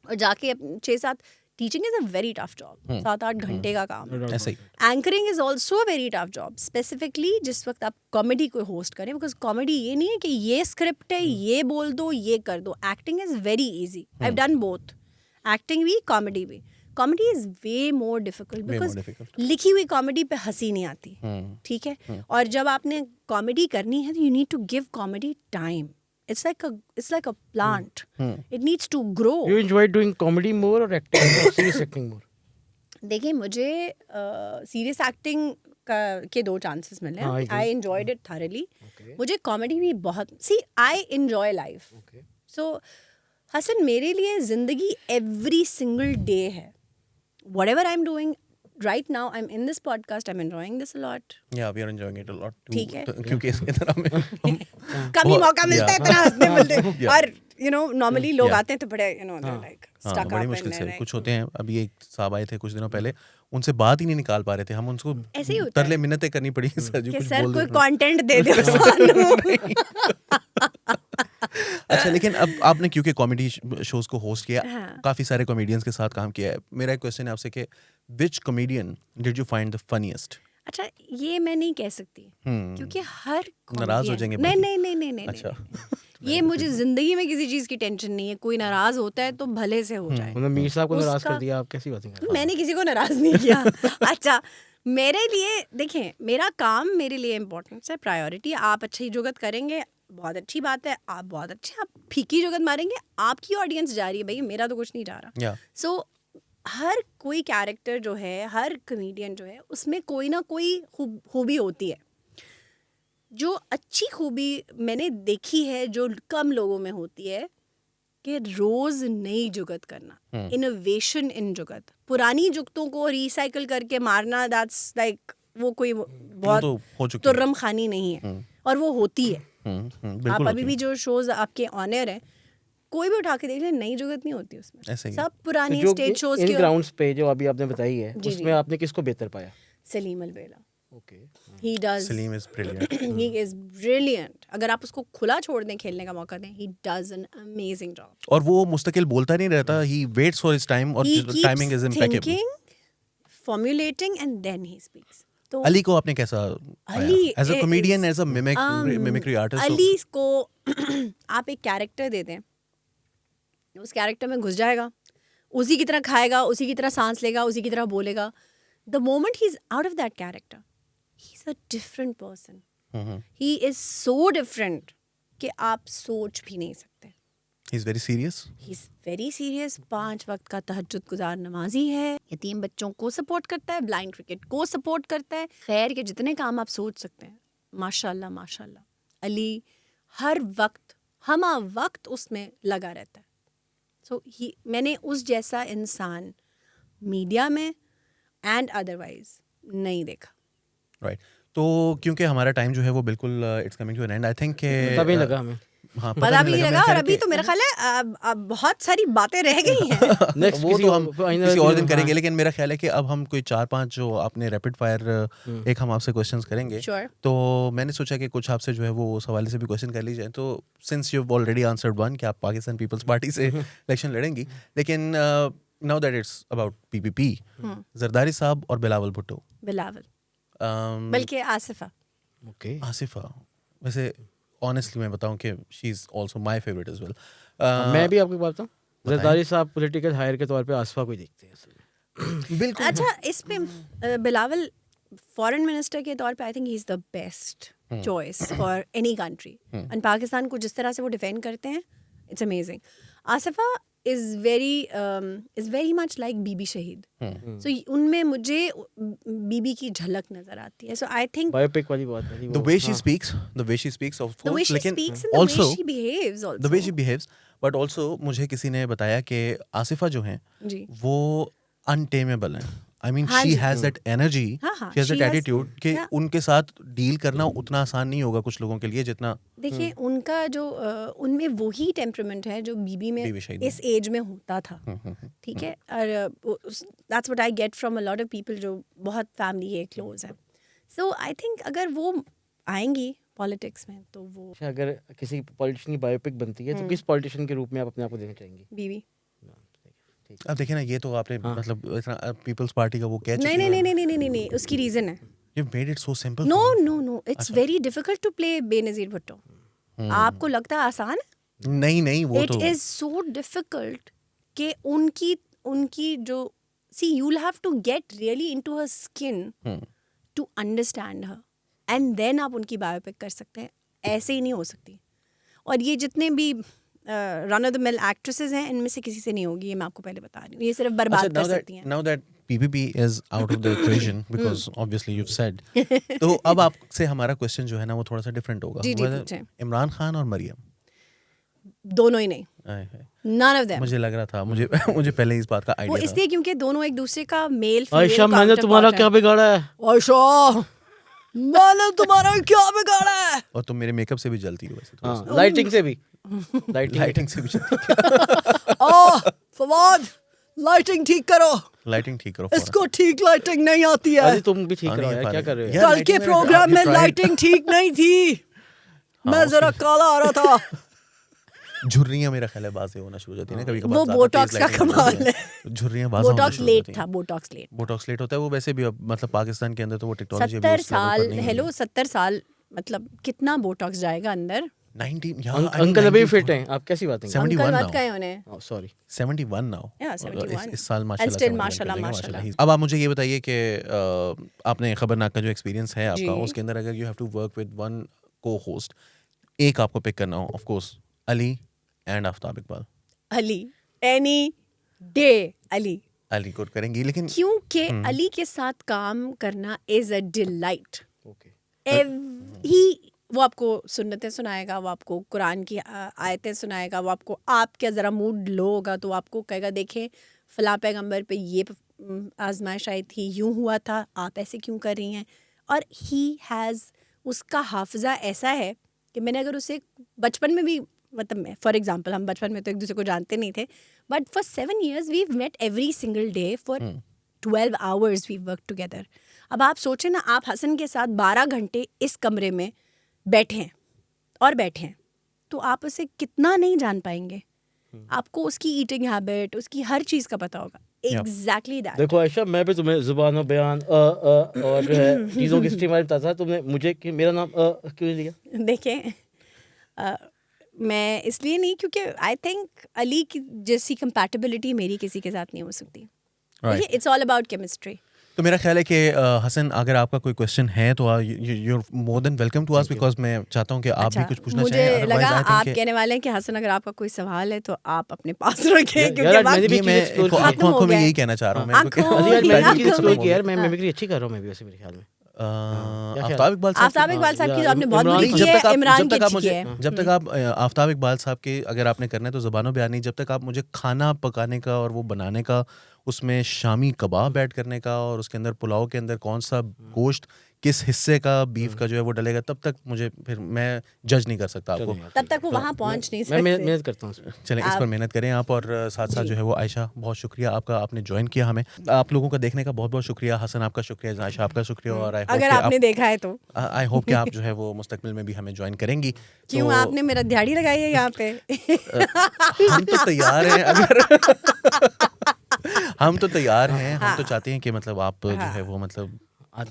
और जाके 6-7, teaching is a very tough job, 7-8 घंटे का काम है। ऐसा ही। Anchoring is also a very tough job, specifically जिस वक्त आप कॉमेडी को होस्ट करें, बिकॉज कॉमेडी ये नहीं है कि ये स्क्रिप्ट है, ये बोल दो, ये कर दो। Acting is very easy, I have done both, acting भी, कॉमेडी भी। Comedy is way more difficult, because लिखी हुई कॉमेडी पे हंसी नहीं आती, ठीक है। और जब आपने कॉमेडी करनी है तो you need to give comedy time. It's like a plant. It needs to grow. You enjoy doing comedy more or acting or serious acting more? देखिए मुझे सीरियस एक्टिंग के 2 चांसेस मिले हैं। I enjoyed it thoroughly. मुझे comedy भी बहुत, सी I enjoy life. सो हसन, मेरे लिए ज़िंदगी एवरी सिंगल डे है। Whatever I'm doing right now, I'm in this podcast, I'm enjoying this a lot. Yeah, we are enjoying it a lot too. ठीक है। क्योंकि इसके तरह में कम ही मौका मिलता है इतना हंसने मिलते। और नॉर्मली लोग Yeah. आते हैं तो बड़े लाइक स्टक बड़ी मुश्किल से कुछ होते हैं। अभी एक साहब आए थे कुछ दिनों पहले, उनसे बात ही नहीं निकाल पा रहे थे हम, उनको ऐसे ही होता है तरले मिन्नतें करनी पड़ी सर जी कि कुछ सर बोल कोई दो। कंटेंट दे दो सानू। अच्छा, लेकिन अब आपने क्योंकि कॉमेडी शोज को होस्ट किया, हाँ। काफी सारे कॉमेडियंस के साथ काम किया है, मेरा एक क्वेश्चन है आपसे कि which comedian did you find the funniest? अच्छा, ये मैं नहीं कह सकती क्योंकि हर नाराज हो comedian- जाएंगे नहीं। अच्छा। ये मुझे जिंदगी में किसी चीज की टेंशन नहीं है। कोई नाराज होता है तो भले से हो जाए। मतलब मीर साहब को नाराज उसका- कर दिया, आप कैसी बातें कर रहे हैं? मैंने किसी को नाराज नहीं किया। अच्छा, मेरे लिए देखें, मेरा काम मेरे लिए इम्पोर्टेंट है, प्रायोरिटी। आप अच्छी जुगत करेंगे, बहुत अच्छी बात है, आप बहुत अच्छे, आप फीकी जुगत मारेंगे, आपकी ऑडियंस जा रही है, भाई मेरा तो कुछ नहीं जा रहा। या सो हर कोई कैरेक्टर जो है, हर कमेडियन जो है, उसमें कोई ना कोई खूबी होती है। जो अच्छी खूबी मैंने देखी है जो कम लोगों में होती है, कि रोज नई जुगत करना, इनोवेशन इन जुगत। पुरानी जुगतों को रिसाइकिल करके मारना, दैट्स लाइक वो कोई बहुत तो हो चुकी है। तुर्रम खानी नहीं है, और वो होती है। आप बिल्कुल अभी भी जो शोज आपके ऑनर हैं, कोई भी उठा के देख लें, नई जुगत नहीं होती उसमें। ऐसे ही। सब पुरानी जो स्टेज शोज इन की। ग्राउंड्स पे जो अभी आपने बताई है, जी, उसमें जी। आपने किसको बेहतर पाया? Saleem Albela, okay, he does, Saleem is brilliant. he is brilliant। अगर आप उसको खुला छोड़ दें, खेलने का मौका दें, he does an amazing job। और वो मुस्तकिल बोलता नहीं रहता, he waits for his time, और He timing is keeps impeccable. thinking, formulating and then he speaks। तो अली को आपने कैसा Ali as a comedian, is- as a mimicry artist? Ali को आप एक कैरेक्टर दे दें, उस कैरेक्टर में घुस जाएगा, उसी की तरह खाएगा, उसी की तरह सांस लेगा, उसी की तरह बोलेगा। The moment he is out of that character, he is a different person. He is so different कि आप सोच भी नहीं सकते। He is very serious. He is very serious. 5 वक्त का तहज्जुद गुजार नमाजी है, यतीम बच्चों को सपोर्ट करता है, ब्लाइंड क्रिकेट को सपोर्ट करता है, खैर के जितने काम आप सोच सकते हैं, माशाल्लाह माशाल्लाह। अली हर वक्त हमा वक्त उसमें लगा रहता है। सो मैंने उस जैसा इंसान मीडिया में एंड अदरवाइज नहीं देखा। राइट। तो क्योंकि हमारा टाइम जो है वो बिल्कुल it's coming to an end, I think तभी लगा हमें। हाँ, पता भी नहीं लगा। और मेरा अभी तो मेरा ख्याल है अब बहुत सारी बातें रह गई हैं। नेक्स्ट वो तो हम किसी और दिन करेंगे, हाँ। लेकिन मेरा ख्याल है कि अब हम कोई 4-5 जो आपने रैपिड फायर एक हम आपसे क्वेश्चंस करेंगे। Sure. तो मैंने सोचा कि कुछ आपसे जो है वो उस हवाले से भी क्वेश्चन कर ली जाए। तो since you have already answered one कि आप पाकिस्तान पीपल्स पार्टी से इलेक्शन लड़ेंगी, लेकिन now that it's about PPP, Zardari साहब और बिलावल भुट्टो। बिलावल, बल्कि आसिफा। ओके, आसिफा, वैसे ऑनेस्टली मैं बताऊं कि she is also my favourite as well. मैं भी आपको बात बताऊं, जरदारी साहब पॉलिटिकल हायर के तौर पे आसफा को ही देखते हैं असल में। बिल्कुल। अच्छा, इसमें बिलावल फॉरेन मिनिस्टर के तौर पे I think he is the best choice for any country, and Pakistan को जिस तरह से वो डिफेंड करते हैं, it's amazing. Asifa is very much like Bibi Shaheed. So उनमें मुझे बीबी की झलक नजर आती है. सो आई थिंक बायोपिक वाली बात है The way she speaks, the way she speaks, of the way course, she लेकिन speaks and the also way she behaves also. the way she behaves, but also मुझे किसी ने बताया कि आसिफा जो हैं जी. वो untamable हैं. I mean, हाँ she ji. has that energy, हाँ, हाँ, she has that she has- attitude कि yeah. उनके साथ डील करना उतना आसान नहीं होगा कुछ लोगों के लिए जितना देखिए उनका जो उनमें वही टेम्परामेंट है जो बीबी में बीबी शहीद इस एज में होता था. ठीक है. और that's what I get from a lot of people जो बहुत फैमिली के क्लोज है. सो आई थिंक अगर वो आएंगी पॉलिटिक्स में तो वो अच्छा, अगर किसी पॉलिटिशियन की बायोपिक बनती है तो किस पॉलिटिशियन के रूप में आप अपने आप को देखना चाहेंगी? बीवी. अब देखिए ना, ये तो आपने मतलब इतना पीपल्स पार्टी का वो कह चुकी नहीं नहीं नहीं नहीं नहीं नहीं नहीं उसकी रीजन है. You made it so simple. No no no it's very difficult to play Benazir Bhutto. आपको लगता है आसान है? नहीं नहीं वो इट तो इज सो डिफिकल्ट कि उनकी जो see you will have to get really into her skin to understand her, and then आप उनकी बायोपिक कर सकते हैं. ऐसे ही नहीं हो सकती. और ये जितने भी run of the mill actresses हैं इनमें से किसी से नहीं होगी, ये मैं आपको पहले बता रही हूँ. ये सिर्फ बर्बाद कर सकती हैं. now that PPP is out of the equation because obviously you've said, तो अब आपसे हमारा क्वेश्चन जो है ना वो थोड़ा सा डिफरेंट होगा. जी, जी, Whether पूछें. इमरान खान और मरियम, दोनों ही नहीं. आए हाय. None of them. मुझे लग रहा था, मुझे मुझे पहले इस बात का वो आइडिया था. इसलिए क्योंकि दोनों एक दूसरे का मेल आयशा, मैंने तुम्हारा क्या बिगाड़ा है? आयशा मैंने तुम्हारा क्या बिगाड़ा है? और तुम मेरे मेकअप से भी जलती हो वैसे. हाँ, लाइटिंग से भी. लाइटिंग से भी जलती फवाद लाइटिंग ठीक करो. लाइटिंग ठीक करो. इसको ठीक लाइटिंग नहीं आती है. अरे तुम भी ठीक हाँ, करो नहीं, यार, क्या कर रहे हो? यार, कल के lighting में प्रोग्राम में आपने tried- लाइटिंग ठीक नहीं थी. मैं जरा काला आ रहा था. झुर्रियां मेरा ख्याल है बात से होना शुरू हो जाती है ना कभी कभार. वो बोटॉक्स का कमाल है. झुर्रियां बात होना बोटॉक्स शुरू हो लेट जाती था. हैं. Botox late. बोटॉक्स लेट होता है वो वैसे भी. अब मतलब पाकिस्तान के अंदर तो वो टेक्नोलॉजी 70 साल. हेलो 70 साल मतलब कितना बोटॉक्स जाएगा अंदर? 19 अंकल अभी फिट हैं, आप कैसी बातें कर 71 अंकल now. मत कहे उन्हें. रहे हो? सॉरी. 71 नाउ. Yeah, 71. इस साल And माशाल्लाह still 71 माशाल्लाह, कर लेंगे, माशाल्लाह. अब आप मुझे ये बताइए कि आपने खबरनाक का जो एक्सपीरियंस है आपका जी. उसके अंदर अगर you have to work with one को होस्ट, एक आपको पिक करना हो, of course Ali and Aftab Iqbal. Ali any day. Ali को करेंगी लेकिन क्योंकि अली के साथ काम करना is a delight. Okay. He वो आपको सुन्नतें सुनाएगा, वो आपको कुरान की आयतें सुनाएगा, वो आपको आपका ज़रा मूड लो होगा तो वो आपको कहेगा देखें फ़लाँ पैगंबर पे ये आजमाइश आई थी, यूँ हुआ था, आप ऐसे क्यों कर रही हैं. और ही हैज़ उसका हाफजा ऐसा है कि मैंने अगर उसे बचपन में भी मतलब फॉर एग्जांपल हम बचपन में तो एक दूसरे को जानते नहीं थे, but for 7 years we met every single day for 12 hours we work together. अब आप सोचें ना, आप हसन के साथ 12 घंटे इस कमरे में बैठे हैं तो आप उसे कितना नहीं जान पाएंगे. आपको उसकी ईटिंग हैबिट, उसकी हर चीज़ का पता होगा. Exactly that. देखो आयशा, मैं भी तुम्हें जुबान और बयान और जो है चीज़ों की इस्तेमाल बताता था. तुमने मुझे कि मेरा नाम क्यों नहीं लिया? देखें मैं इसलिए नहीं क्योंकि आई थिंक अली की जैसी कंपैटिबिलिटी मेरी किसी के साथ नहीं हो सकती. It's all about chemistry. तो मेरा ख्याल है कि हसन, अगर आपका कोई क्वेश्चन है तो you are more than welcome to ask, because मैं चाहता हूँ कि आप भी कुछ पूछना चाहें. मुझे लगा Otherwise, I think आप कि- कहने वाले हैं कि हसन अगर आपका कोई सवाल है तो आप अपने पास रखें यार, क्योंकि अब मैंने भी ये मैं चीज़ explore खत्म आंखों हो में गया यही है. कहना चाह रहा हूँ मैं. आंखों अली आज की मैंने आंखों भी में एक्सप्लोर किया यार. मैं हाँ. मिमिक्री अच्छी कर रहा हूँ मैं भी वैसे मेरे ख्याल में. आफ्ताब इकबाल साहब आफ्ताब इकबाल साहब की तो आपने बहुत इमरान बुरी खान- की है, जब इमरान की तक आप अच्छी मुझे की है. जब तक आप आफ्ताब इकबाल साहब के अगर आपने करना है तो ज़बानों बयानी, जब तक आप मुझे खाना पकाने का और वो बनाने का, उसमें शामी कबाब ऐड करने का और उसके अंदर पुलाव के अंदर कौन सा गोश्त किस हिस्से का बीफ का जो है वो डलेगा, तब तक मुझे फिर मैं जज नहीं कर सकता आपको. तब तक वो वहाँ पहुँच नहीं मैं सकते. मेहनत करता हूँ. चलें इस पर मेहनत करें आप. और साथ साथ जो है वो आयशा, बहुत शुक्रिया आपका, आपने ज्वाइन किया हमें. आप लोगों का देखने का बहुत बहुत शुक्रिया. हसन आपका शुक्रिया, आयशा आपका शुक्रिया. और अगर आपने देखा है तो आई होप कि आप जो है वो मुस्तकबिल में भी हमें ज्वाइन करेंगी. क्यों तो आपने मेरा दिहाड़ी लगाई है यहाँ पे? हम तो तैयार हैं. अगर हम तो तैयार हैं, हम तो चाहते हैं कि मतलब आप जो है वो मतलब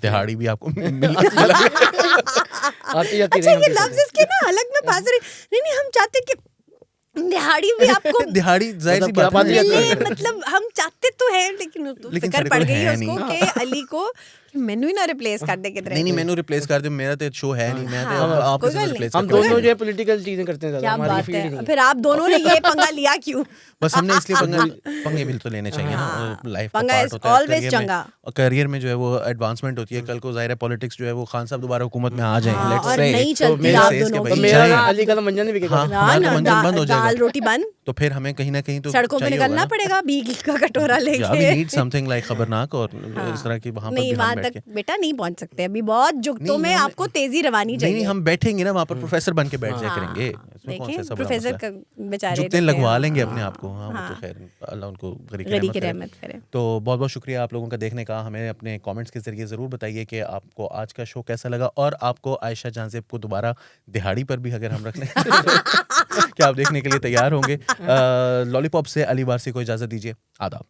दिहाड़ी भी आपको मिल आती जाती अच्छा, रही ये लफ्ज इसके ना अलग में पास रही. नहीं हम चाहते कि दिहाड़ी भी आपको दिहाड़ी जाहिर सी मतलब क्या बात बात है. है? मिले, मतलब हम चाहते तो हैं लेकिन तो लेकिन फिक्र सारे पड़ को गई है है उसको नहीं. कि अली को मेनू ही ना रिप्लेस कर दे किधर नहीं मैंने रिप्लेस कर दिया, मेरा तो शो है नहीं, मैं तो हाँ, आप कोई किसी बात को नहीं। रिप्लेस हम दोनों जो है पॉलिटिकल चीजें करते हैं ज्यादा, क्या हमारी बात फील्ड नहीं है, है। फिर आप दोनों ने ये पंगा लिया क्यों? बस हमने इसलिए पंगे भी तो लेने चाहिए ना, लाइफ का पंगा पार्ट is होता है always करियर में, चंगा। और करियर में जो है वो एडवांसमेंट होती है। कल को जाहिर है पॉलिटिक्स जो है वो खान साहब दोबारा हुकूमत में आ जाएं, हाँ, लेट्स और से नहीं चलती मेरा आप सेज के दोनों भाई तो की। मेरा जाएं, अली का मंजन नहीं बिकेगा। हाँ ना हमारा ना तो मंजन बंद हो दाल जाएगा, रोटी बंद, तो फिर हमें कहीं ना कहीं तो सड़कों पे चाहिए होगा निकलना ना। पड़ेगा बीगी का कटोरा या वी लेके। नीड समथिंग लाइक खबरनाक, और इस तरह की वहां पर नहीं भी हम वहां बैठ तक के बेटा नहीं पहुंच सकते अभी, बहुत जुगतों में आपको तेजी रवानी नहीं चाहिए। हम बैठेंगे ना वहां पर, प्रोफेसर बन के बैठ जाया हाँ, करेंगे, इसमें कौन सा देखें ऐसा बड़ा प्रोफेसर मसला है? बेचारे जुत्ते रहते हैं, लगवा लेंगे हाँ, अपने आप को, हाँ वो तो हाँ, खैर अल्लाह उनको गरी गरी की की रहमत रहमत करे। करे। तो बहुत बहुत शुक्रिया आप लोगों का देखने का। हमें अपने कमेंट्स के जरिए ज़रूर बताइए कि आपको आज का शो कैसा लगा, और आपको आयशा जान ज़ेब को दोबारा दिहाड़ी पर भी अगर हम रख लें क्या आप देखने के लिए तैयार होंगे। लॉलीपॉप से अली वारसी को इजाज़त दीजिए, आदाब।